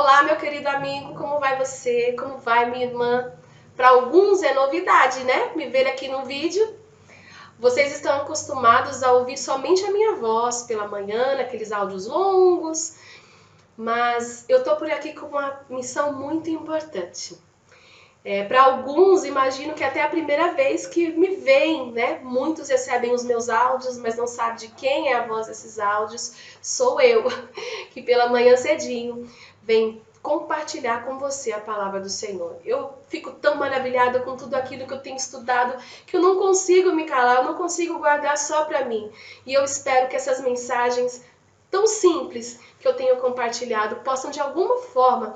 Olá, meu querido amigo, como vai você? Como vai, minha irmã? Para alguns é novidade, né? Me ver aqui no vídeo. Vocês estão acostumados a ouvir somente a minha voz pela manhã, naqueles áudios longos, mas eu tô por aqui com uma missão muito importante. Para alguns, imagino que até a primeira vez que me veem, né? Muitos recebem os meus áudios, mas não sabem de quem é a voz desses áudios. Sou eu, que pela manhã cedinho vem compartilhar com você a palavra do Senhor. Eu fico tão maravilhada com tudo aquilo que eu tenho estudado que eu não consigo me calar, eu não consigo guardar só para mim. E eu espero que essas mensagens tão simples que eu tenho compartilhado possam de alguma forma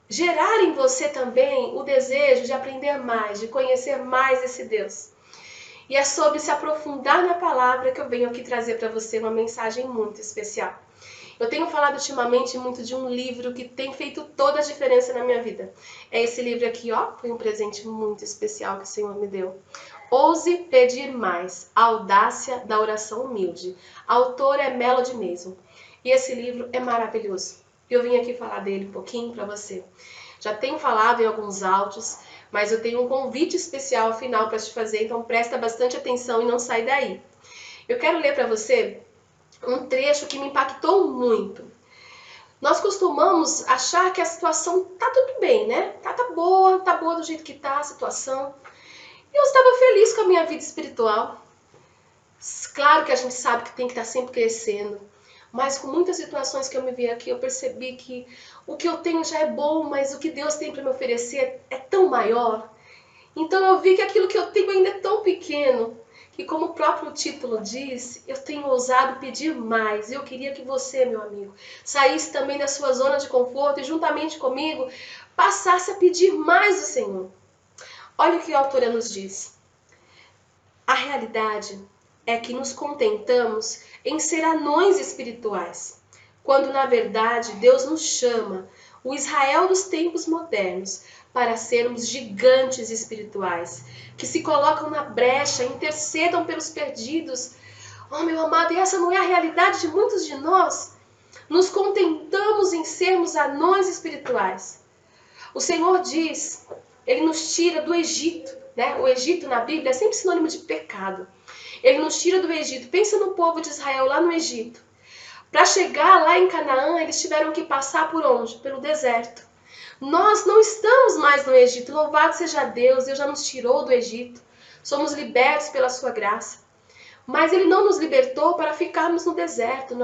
gerar em você também o desejo de aprender mais, de conhecer mais esse Deus. E é sobre se aprofundar na palavra que eu venho aqui trazer para você uma mensagem muito especial. Eu tenho falado ultimamente muito de um livro que tem feito toda a diferença na minha vida. É esse livro aqui, ó, foi um presente muito especial que o Senhor me deu. Ouse Pedir Mais, a audácia da oração humilde. A autora é Melody Mason. E esse livro é maravilhoso. Eu vim aqui falar dele um pouquinho para você. Já tenho falado em alguns áudios, mas eu tenho um convite especial ao final para te fazer, então presta bastante atenção e não sai daí. Eu quero ler para você um trecho que me impactou muito. Nós costumamos achar que a situação tá tudo bem, né? Tá boa do jeito que tá a situação. E eu estava feliz com a minha vida espiritual. Claro que a gente sabe que tem que estar sempre crescendo, mas com muitas situações que eu me vi aqui, eu percebi que o que eu tenho já é bom, mas o que Deus tem para me oferecer é tão maior. Então eu vi que aquilo que eu tenho ainda é tão pequeno, que como o próprio título diz, eu tenho ousado pedir mais. Eu queria que você, meu amigo, saísse também da sua zona de conforto e juntamente comigo passasse a pedir mais do Senhor. Olha o que a autora nos diz. A realidade é que nos contentamos em ser anões espirituais, quando na verdade Deus nos chama, o Israel dos tempos modernos, para sermos gigantes espirituais, que se colocam na brecha, intercedam pelos perdidos. Oh, meu amado, e essa não é a realidade de muitos de nós? Nos contentamos em sermos anões espirituais. O Senhor diz, Ele nos tira do Egito, né? O Egito na Bíblia é sempre sinônimo de pecado. Ele nos tira do Egito. Pensa no povo de Israel lá no Egito. Para chegar lá em Canaã, eles tiveram que passar por onde? Pelo deserto. Nós não estamos mais no Egito. Louvado seja Deus, Deus já nos tirou do Egito. Somos libertos pela sua graça. Mas Ele não nos libertou para ficarmos no deserto.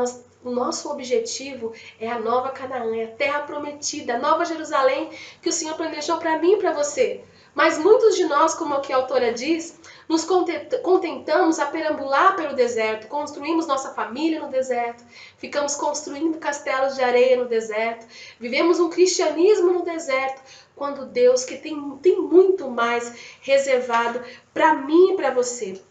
O nosso objetivo é a nova Canaã, é a terra prometida, a nova Jerusalém que o Senhor planejou para mim e para você. Mas muitos de nós, como aqui a autora diz, nos contentamos a perambular pelo deserto, construímos nossa família no deserto, ficamos construindo castelos de areia no deserto, vivemos um cristianismo no deserto, quando Deus, que tem muito mais reservado para mim e para você.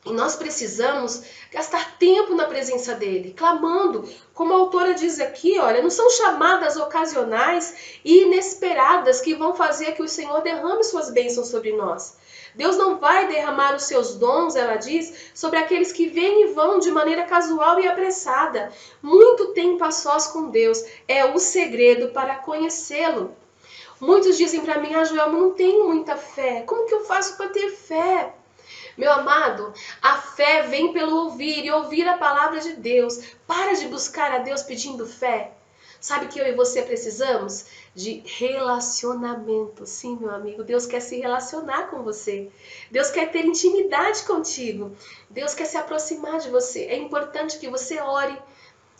E nós precisamos gastar tempo na presença dele, clamando. Como a autora diz aqui, olha, não são chamadas ocasionais e inesperadas que vão fazer que o Senhor derrame suas bênçãos sobre nós. Deus não vai derramar os seus dons, ela diz, sobre aqueles que vêm e vão de maneira casual e apressada. Muito tempo a sós com Deus é o segredo para conhecê-lo. Muitos dizem para mim, Joelma, não tenho muita fé. Como que eu faço para ter fé? Meu amado, a fé vem pelo ouvir e ouvir a palavra de Deus. Para de buscar a Deus pedindo fé. Sabe que eu e você precisamos de relacionamento. Sim, meu amigo, Deus quer se relacionar com você. Deus quer ter intimidade contigo. Deus quer se aproximar de você. É importante que você ore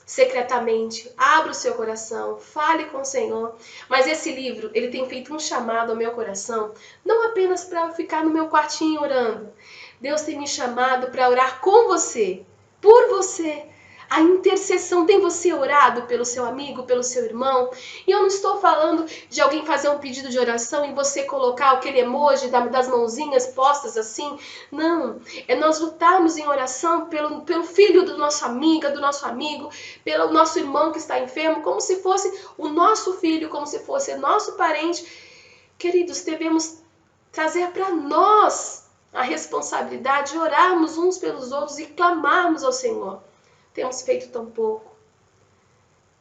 secretamente, abra o seu coração, fale com o Senhor. Mas esse livro, ele tem feito um chamado ao meu coração, não apenas para ficar no meu quartinho orando. Deus tem me chamado para orar com você, por você. A intercessão, tem você orado pelo seu amigo, pelo seu irmão? E eu não estou falando de alguém fazer um pedido de oração e você colocar aquele emoji das mãozinhas postas assim. Não, é nós lutarmos em oração pelo filho do nosso amiga, do nosso amigo, pelo nosso irmão que está enfermo, como se fosse o nosso filho, como se fosse nosso parente. Queridos, devemos trazer para nós a responsabilidade de orarmos uns pelos outros e clamarmos ao Senhor. Temos feito tão pouco.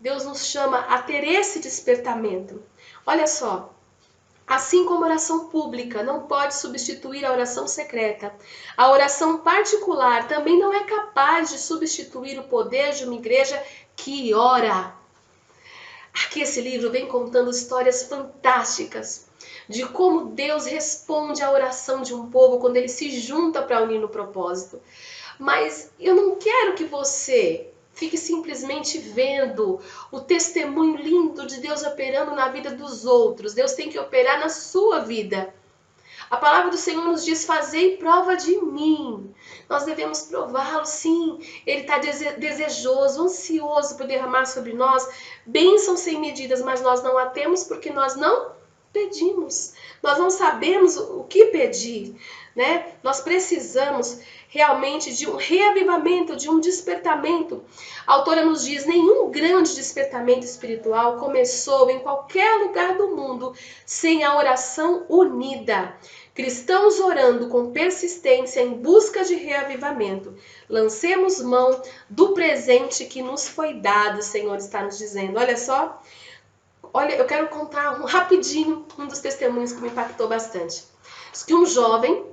Deus nos chama a ter esse despertamento. Olha só, assim como a oração pública não pode substituir a oração secreta, a oração particular também não é capaz de substituir o poder de uma igreja que ora. Aqui esse livro vem contando histórias fantásticas de como Deus responde à oração de um povo quando ele se junta para unir no propósito. Mas eu não quero que você fique simplesmente vendo o testemunho lindo de Deus operando na vida dos outros. Deus tem que operar na sua vida. A palavra do Senhor nos diz: fazei prova de mim. Nós devemos prová-lo, sim. Ele está desejoso, ansioso por derramar sobre nós bênçãos sem medidas, mas nós não a temos porque nós não pedimos. Nós não sabemos o que pedir, né? Nós precisamos realmente de um reavivamento, de um despertamento. A autora nos diz: nenhum grande despertamento espiritual começou em qualquer lugar do mundo sem a oração unida. Cristãos orando com persistência em busca de reavivamento. Lancemos mão do presente que nos foi dado, o Senhor está nos dizendo. Olha só, olha, eu quero contar rapidinho um dos testemunhos que me impactou bastante. Diz que um jovem,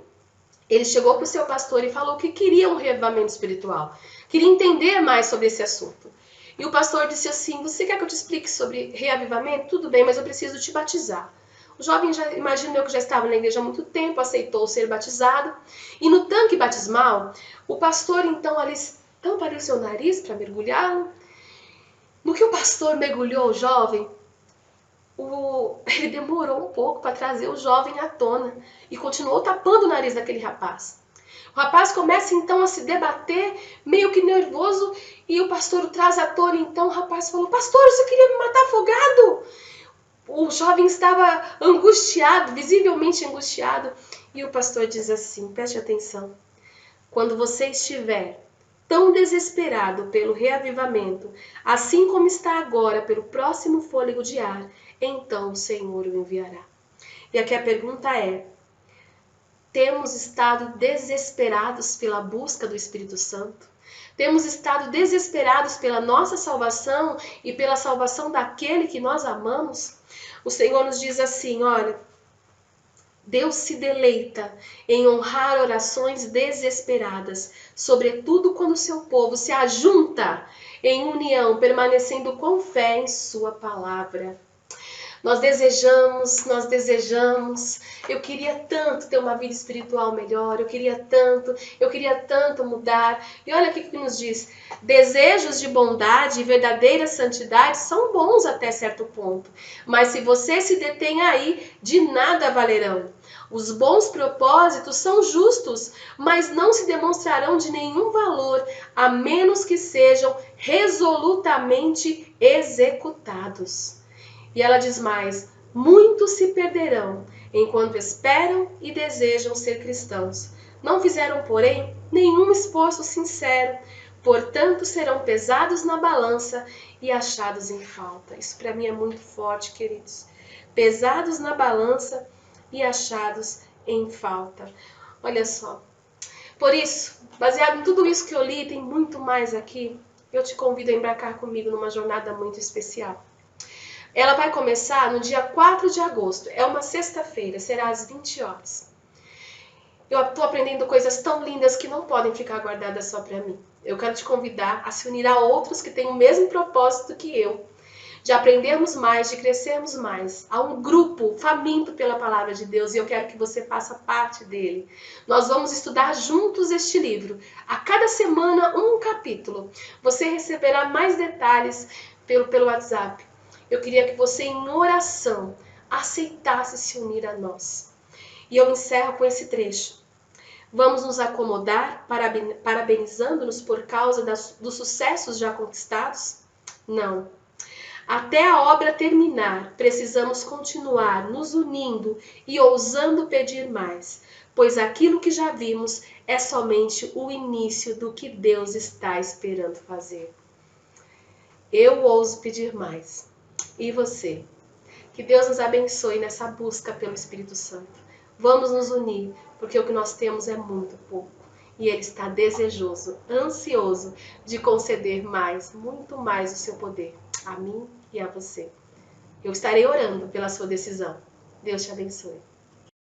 ele chegou para o seu pastor e falou que queria um reavivamento espiritual. Queria entender mais sobre esse assunto. E o pastor disse assim: você quer que eu te explique sobre reavivamento? Tudo bem, mas eu preciso te batizar. O jovem, imagino eu, que já estava na igreja há muito tempo, aceitou ser batizado. E no tanque batismal, o pastor então ali tampa ali o seu nariz para mergulhá-lo. No que o pastor mergulhou o jovem, ele demorou um pouco para trazer o jovem à tona e continuou tapando o nariz daquele rapaz. O rapaz começa então a se debater, meio que nervoso, e o pastor o traz à tona. Então o rapaz falou: pastor, você queria me matar afogado? O jovem estava angustiado, visivelmente angustiado, e o pastor diz assim: preste atenção, quando você estiver tão desesperado pelo reavivamento, assim como está agora pelo próximo fôlego de ar, então o Senhor o enviará. E aqui a pergunta é: temos estado desesperados pela busca do Espírito Santo? Temos estado desesperados pela nossa salvação e pela salvação daquele que nós amamos? O Senhor nos diz assim: olha, Deus se deleita em honrar orações desesperadas, sobretudo quando o seu povo se ajunta em união, permanecendo com fé em sua palavra. Nós desejamos, eu queria tanto ter uma vida espiritual melhor, eu queria tanto mudar. E olha o que nos diz: desejos de bondade e verdadeira santidade são bons até certo ponto, mas se você se detém aí, de nada valerão. Os bons propósitos são justos, mas não se demonstrarão de nenhum valor, a menos que sejam resolutamente executados. E ela diz mais: muitos se perderão, enquanto esperam e desejam ser cristãos. Não fizeram, porém, nenhum esforço sincero, portanto serão pesados na balança e achados em falta. Isso para mim é muito forte, queridos. Pesados na balança e achados em falta. Olha só. Por isso, baseado em tudo isso que eu li, tem muito mais aqui, eu te convido a embarcar comigo numa jornada muito especial. Ela vai começar no dia 4 de agosto, é uma sexta-feira, será às 20 horas. Eu estou aprendendo coisas tão lindas que não podem ficar guardadas só para mim. Eu quero te convidar a se unir a outros que têm o mesmo propósito que eu, de aprendermos mais, de crescermos mais. Há um grupo faminto pela palavra de Deus e eu quero que você faça parte dele. Nós vamos estudar juntos este livro. A cada semana um capítulo. Você receberá mais detalhes pelo WhatsApp. Eu queria que você, em oração, aceitasse se unir a nós. E eu encerro com esse trecho. Vamos nos acomodar parabenizando-nos por causa dos sucessos já conquistados? Não. Até a obra terminar, precisamos continuar nos unindo e ousando pedir mais, pois aquilo que já vimos é somente o início do que Deus está esperando fazer. Eu ouso pedir mais. E você? Que Deus nos abençoe nessa busca pelo Espírito Santo. Vamos nos unir, porque o que nós temos é muito pouco. E Ele está desejoso, ansioso de conceder mais, muito mais o seu poder. a mim e a você. Eu estarei orando pela sua decisão. Deus te abençoe.